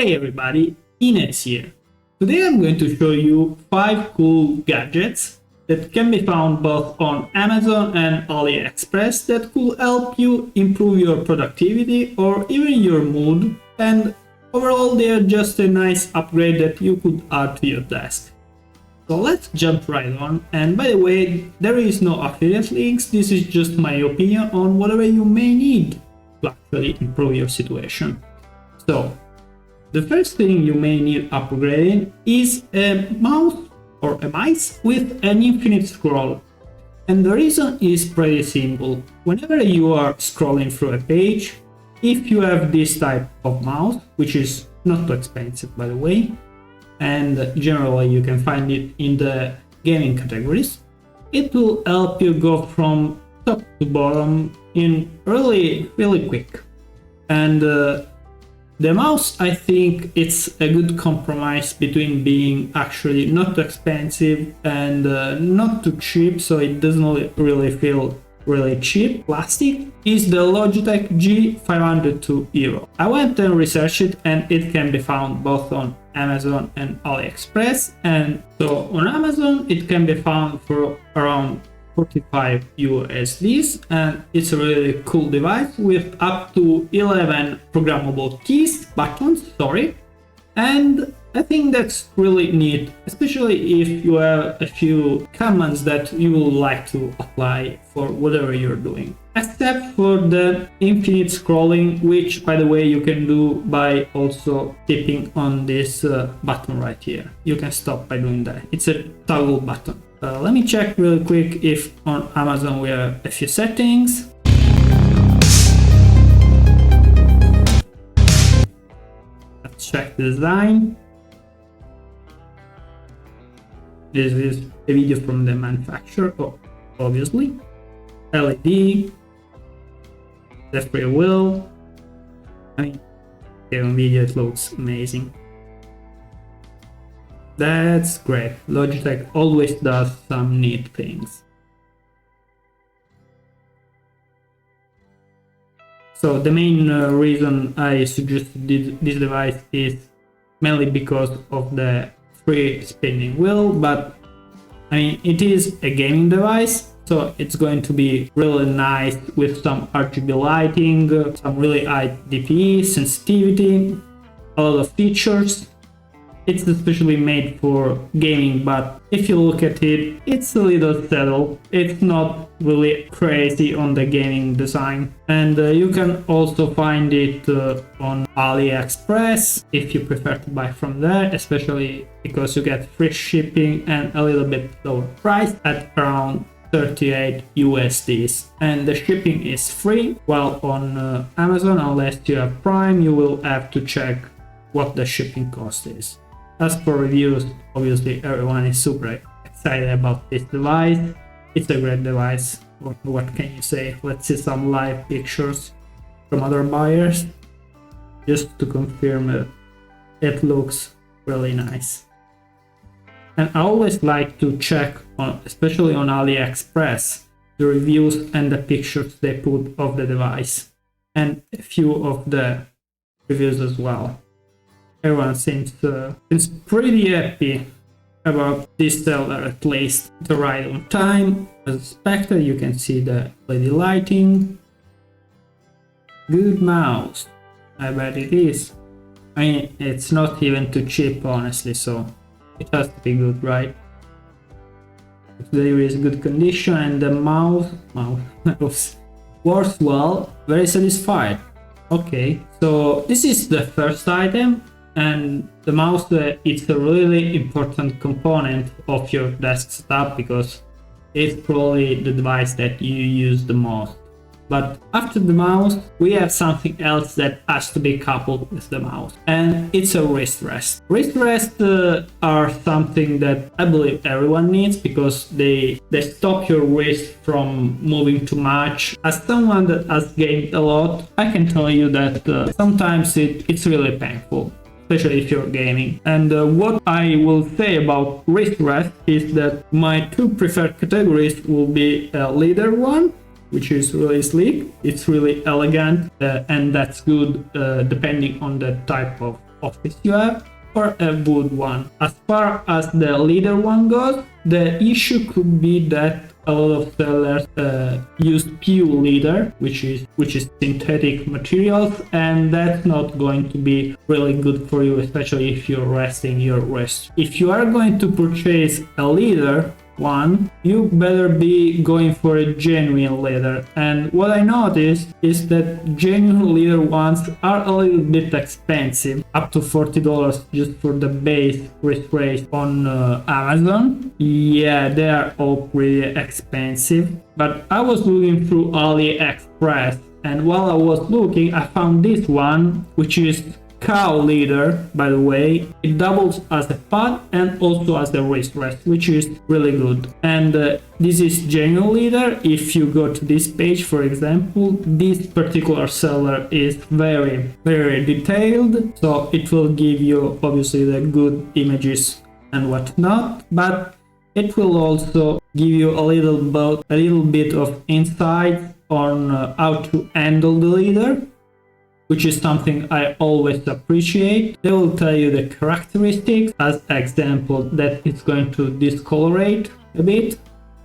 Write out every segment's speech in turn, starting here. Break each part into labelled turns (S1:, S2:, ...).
S1: Hey everybody, Ines here. Today I'm going to show you 5 cool gadgets that can be found both on Amazon and Aliexpress that could help you improve your productivity or even your mood, and overall they are just a nice upgrade that you could add to your desk. So let's jump right on, and by the way, there is no affiliate links, this is just my opinion on whatever you may need to actually improve your situation. So the first thing you may need upgrading is a mouse or a mice with an infinite scroll. And the reason is pretty simple. Whenever you are scrolling through a page, if you have this type of mouse, which is not too expensive by the way, and generally you can find it in the gaming categories, it will help you go from top to bottom in really quick. And the mouse, I think it's a good compromise between being actually not too expensive and not too cheap, so it doesn't really feel really cheap. Plastic is the Logitech G502 €. I went and researched it, and it can be found both on Amazon and AliExpress. And so on Amazon it can be found for around 45 USDs, and it's a really cool device with up to 11 programmable buttons, and I think that's really neat, especially if you have a few commands that you would like to apply for whatever you're doing. Except for the infinite scrolling, which by the way you can do by also tapping on this button right here. You can stop by doing that. It's a toggle button. Let me check really quick if on Amazon we have a few settings. Let's check the design. This is a video from the manufacturer, obviously. LED, the free wheel. I mean, on video it looks amazing. That's great. Logitech always does some neat things. So the main reason I suggested this device is mainly because of the free spinning wheel, but I mean it is a gaming device, so it's going to be really nice with some RGB lighting, some really high DPI, sensitivity, a lot of features. It's especially made for gaming, but if you look at it, it's a little settled. It's not really crazy on the gaming design. And you can also find it on AliExpress if you prefer to buy from there, especially because you get free shipping and a little bit lower price at around 38 USDs. And the shipping is free, while on Amazon, unless you have Prime, you will have to check what the shipping cost is. As for reviews, obviously everyone is super excited about this device. It's a great device. What can you say? Let's see some live pictures from other buyers just to confirm it looks really nice. And I always like to check, especially on AliExpress, the reviews and the pictures they put of the device, and a few of the reviews as well. Everyone seems pretty happy about this seller, at least. It's right on time. As expected, you can see the LED lighting. Good mouse. I bet it is. I mean, it's not even too cheap, honestly, so it has to be good, right? There is good condition, and the mouse works well. Very satisfied. Okay, so this is the first item. And the mouse, it's a really important component of your desk setup because it's probably the device that you use the most. But after the mouse, we have something else that has to be coupled with the mouse, and it's a wrist rest. Wrist rests are something that I believe everyone needs because they stop your wrist from moving too much. As someone that has gamed a lot, I can tell you that sometimes it's really painful, especially if you're gaming. And what I will say about wrist rest is that my two preferred categories will be a leather one, which is really sleek, it's really elegant, and that's good depending on the type of office you have, or a wood one. As far as the leather one goes, the issue could be that a lot of sellers use pure leather, which is synthetic materials, and that's not going to be really good for you, especially if you're resting your wrist. If you are going to purchase a leather one, you better be going for a genuine leather. And what I noticed is that genuine leather ones are a little bit expensive, up to $40 just for the base wrist brace on Amazon. Yeah, they are all pretty expensive. But I was looking through Aliexpress, and while I was looking, I found this one, which is cow leather, by the way. It doubles as a pad and also as a wrist rest, which is really good. And this is genuine leather. If you go to this page, for example, this particular seller is very detailed, so it will give you obviously the good images and whatnot, but it will also give you a little bit of insight on how to handle the leather, which is something I always appreciate. They will tell you the characteristics, as example that it's going to discolorate a bit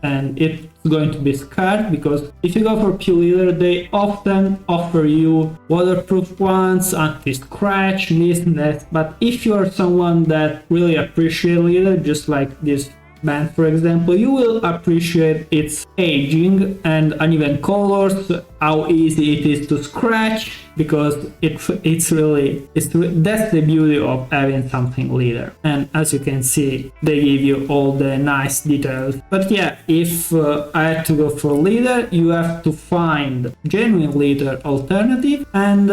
S1: and it's going to be scarred, because if you go for pure leather, they often offer you waterproof ones, anti-scratch, this and that. But if you are someone that really appreciates leather, just like this band for example, you will appreciate its aging and uneven colors, how easy it is to scratch, because that's the beauty of having something leather. And as you can see, they give you all the nice details. But yeah, if I had to go for leather, you have to find genuine leather alternative, and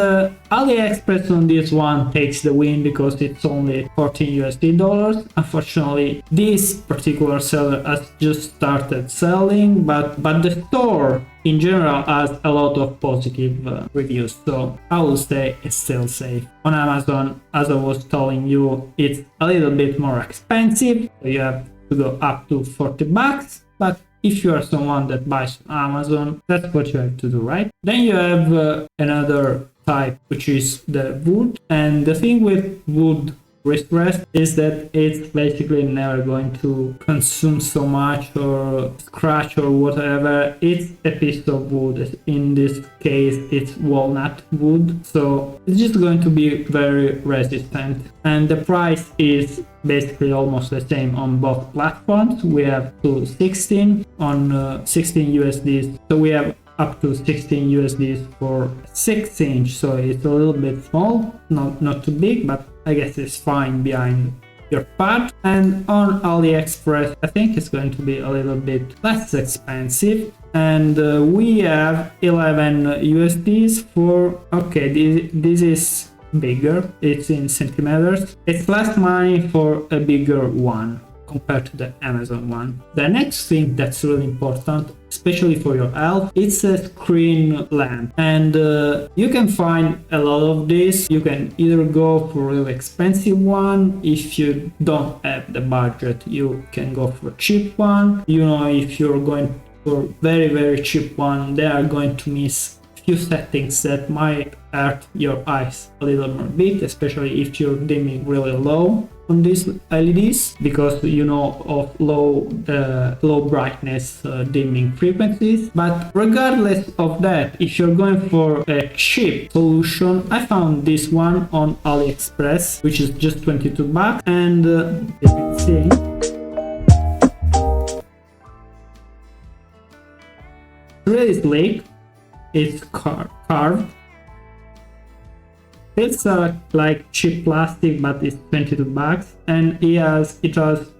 S1: Aliexpress on this one takes the win because it's only $14. Unfortunately, this particular seller has just started selling, but the store in general has a lot of positive reviews, so I will say it's still safe. On Amazon, as I was telling you, it's a little bit more expensive, so you have to go up to $40, but if you are someone that buys on Amazon, that's what you have to do, right? Then you have another type, which is the wood, and the thing with wood wrist rest is that it's basically never going to consume so much or scratch or whatever. It's a piece of wood. In this case, it's walnut wood, so it's just going to be very resistant. And the price is basically almost the same on both platforms. We have to 16 on 16 USD, so we have up to 16 USD for 6-inch, so it's a little bit small, not too big, but I guess it's fine behind your pad. And on AliExpress, I think it's going to be a little bit less expensive, and we have 11 USDs for, okay, this is bigger, it's in centimeters. It's less money for a bigger one compared to the Amazon one. The next thing that's really important, especially for your health, it's a screen lamp, and you can find a lot of this. You can either go for a really expensive one. If you don't have the budget, you can go for a cheap one. You know, if you're going for very cheap one, they are going to miss few settings that might hurt your eyes a little more bit, especially if you're dimming really low on these LEDs, because you know of low brightness dimming frequencies. But regardless of that, if you're going for a cheap solution, I found this one on AliExpress, which is just $22, and you can see really sleek. It's carved. It's like cheap plastic, but it's $22, and it has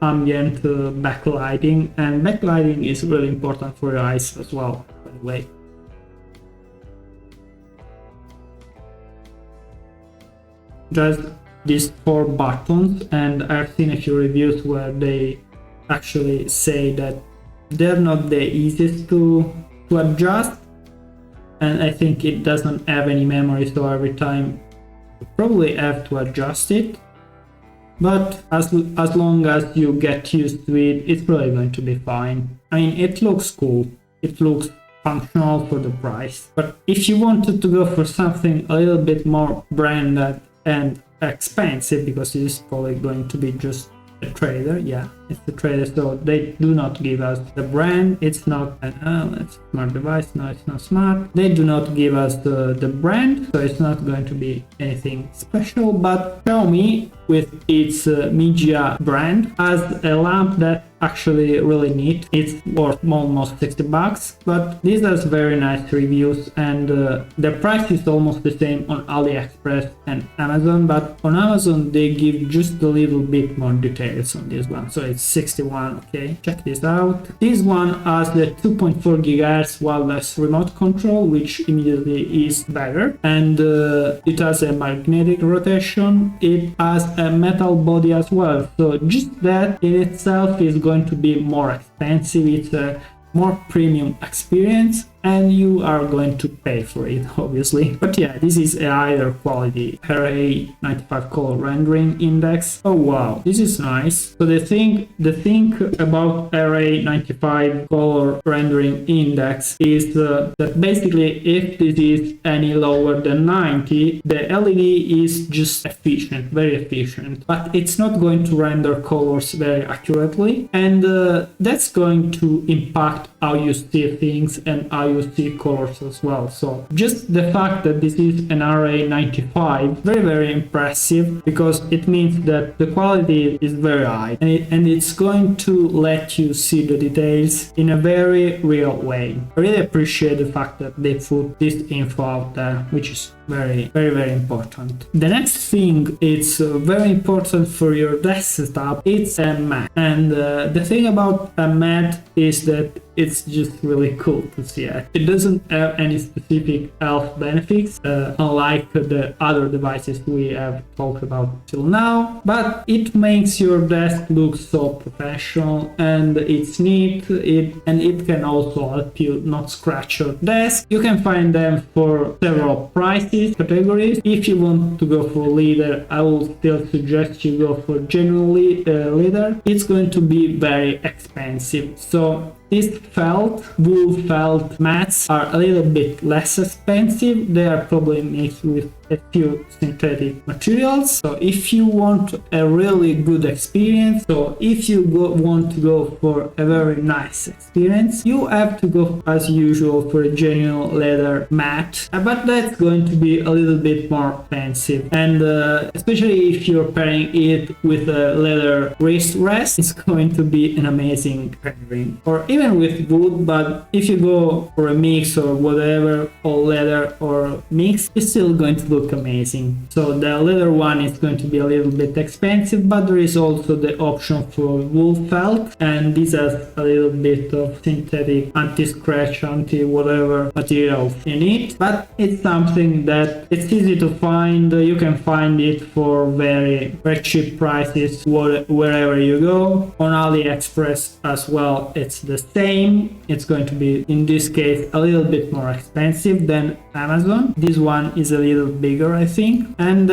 S1: ambient backlighting, and backlighting is really important for your eyes as well, by the way. Just these 4 buttons, and I've seen a few reviews where they actually say that they're not the easiest to adjust, and I think it doesn't have any memory, so every time you probably have to adjust it. But as long as you get used to it, it's probably going to be fine. I mean, it looks cool, it looks functional for the price. But if you wanted to go for something a little bit more branded and expensive because it is probably going to be just a trader. Yeah, it's the trader, so they do not give us the brand. It's not it's smart device. No, it's not smart. They do not give us the brand, so it's not going to be anything special. But Xiaomi, with its Mijia brand, has a lamp that actually really neat. It's worth almost $60, but this has very nice reviews, and the price is almost the same on AliExpress and Amazon, but on Amazon they give just a little bit more details on this one, so it's 61. Okay, check this out. This one has the 2.4 GHz wireless remote control, which immediately is better, and it has a magnetic rotation. It has a metal body as well, so just that in itself is going to be more expensive. It's a more premium experience, and you are going to pay for it, obviously. But yeah, this is a higher quality RA95 color rendering index. Oh wow, this is nice. So the thing about RA95 color rendering index is that basically if this is any lower than 90, the LED is just efficient, very efficient, but it's not going to render colors very accurately, and that's going to impact how you see things and how you see colors as well. So just the fact that this is an RA95, very impressive, because it means that the quality is very high, and it's going to let you see the details in a very real way. I really appreciate the fact that they put this info out there, which is very important. The next thing, it's very important for your desktop. It's a mat, and the thing about a mat is that it's just really cool to see it. It doesn't have any specific health benefits, unlike the other devices we have talked about till now, but it makes your desk look so professional, and it's neat. It can also help you not scratch your desk. You can find them for several prices categories. If you want to go for leather, I will still suggest you go for genuine leather. It's going to be very expensive, so these wool felt mats are a little bit less expensive. They are probably mixed with a few synthetic materials. So if you want a really good experience, so if you want to go for a very nice experience, you have to go as usual for a genuine leather mat, but that's going to be a little bit more expensive, and especially if you're pairing it with a leather wrist rest, it's going to be an amazing pairing. Or even with wood, but if you go for a mix or whatever, all leather or mix, it's still going to look amazing. So the leather one is going to be a little bit expensive, but there is also the option for wool felt, and this has a little bit of synthetic anti-scratch, anti-whatever materials in it, but it's something that it's easy to find. You can find it for very cheap prices wherever you go. On AliExpress as well, it's the same. It's going to be, in this case, a little bit more expensive than Amazon. This one is a little bigger, I think, and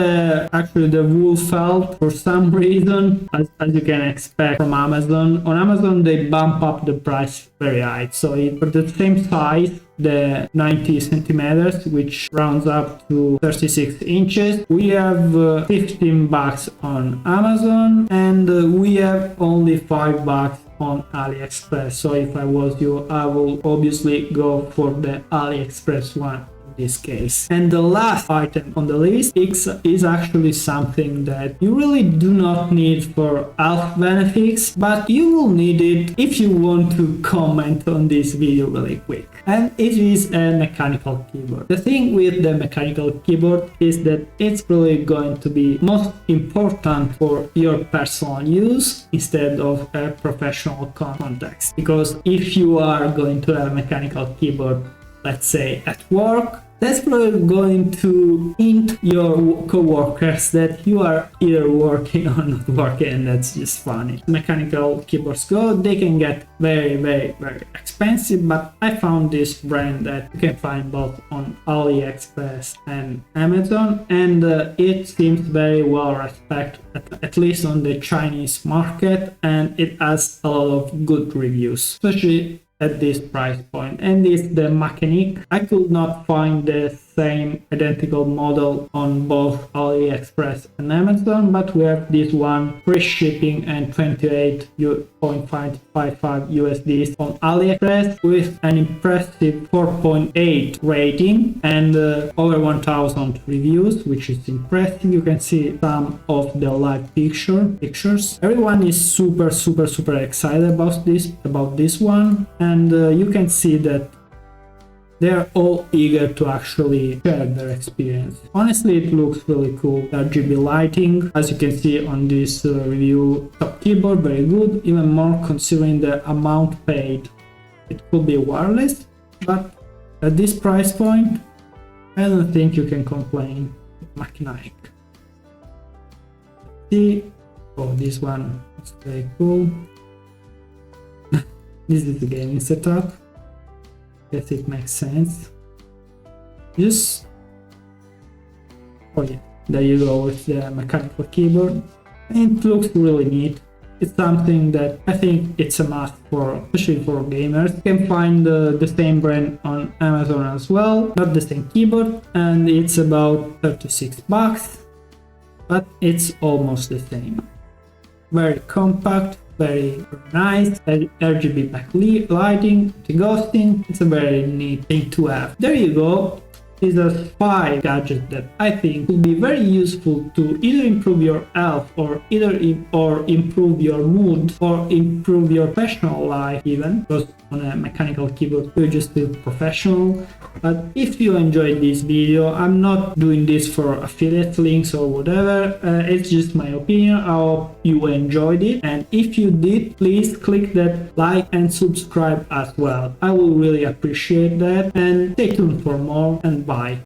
S1: actually the wool felt, for some reason, as you can expect from Amazon, on Amazon they bump up the price very high, so for the same size, the 90 centimeters, which rounds up to 36 inches, we have $15 on Amazon, and we have only $5 on AliExpress. So if I was you, I will obviously go for the AliExpress one in this case. And the last item on the list is actually something that you really do not need for health benefits, but you will need it if you want to comment on this video really quick. And it is a mechanical keyboard. The thing with the mechanical keyboard is that it's really going to be most important for your personal use instead of a professional context. Because if you are going to have a mechanical keyboard, let's say at work, that's probably going to hint your co-workers that you are either working or not working, and that's just funny. Mechanical keyboards they can get very expensive, but I found this brand that you can find both on AliExpress and Amazon, and it seems very well respected, at least on the Chinese market, and it has a lot of good reviews, especially at this price point. And it's the Mechanic. I could not find the same identical model on both AliExpress and Amazon, but we have this one free shipping and 28.55 USD on AliExpress with an impressive 4.8 rating and over 1000 reviews, which is impressive. You can see some of the live pictures. Everyone is super excited about this one, and you can see that they're all eager to actually share their experience. Honestly, it looks really cool. RGB lighting, as you can see on this review, top keyboard, very good, even more considering the amount paid. It could be wireless, but at this price point, I don't think you can complain. Mechanic. See, oh, this one is very cool. This is the gaming setup. Guess it makes sense. Just, oh yeah, there you go with the mechanical keyboard. And it looks really neat. It's something that I think it's a must for, especially for gamers. You can find the same brand on Amazon as well, not the same keyboard, and it's about 36 bucks, but it's almost the same. Very compact, very nice, RGB backlighting, anti-ghosting. It's a very neat thing to have. There you go. These are 5 gadgets that I think will be very useful to either improve your health or improve your mood or improve your professional life even, because on a mechanical keyboard you're just still professional. But if you enjoyed this video, I'm not doing this for affiliate links or whatever, it's just my opinion. I hope you enjoyed it, and if you did, please click that like and subscribe as well. I will really appreciate that, and stay tuned for more, and bye.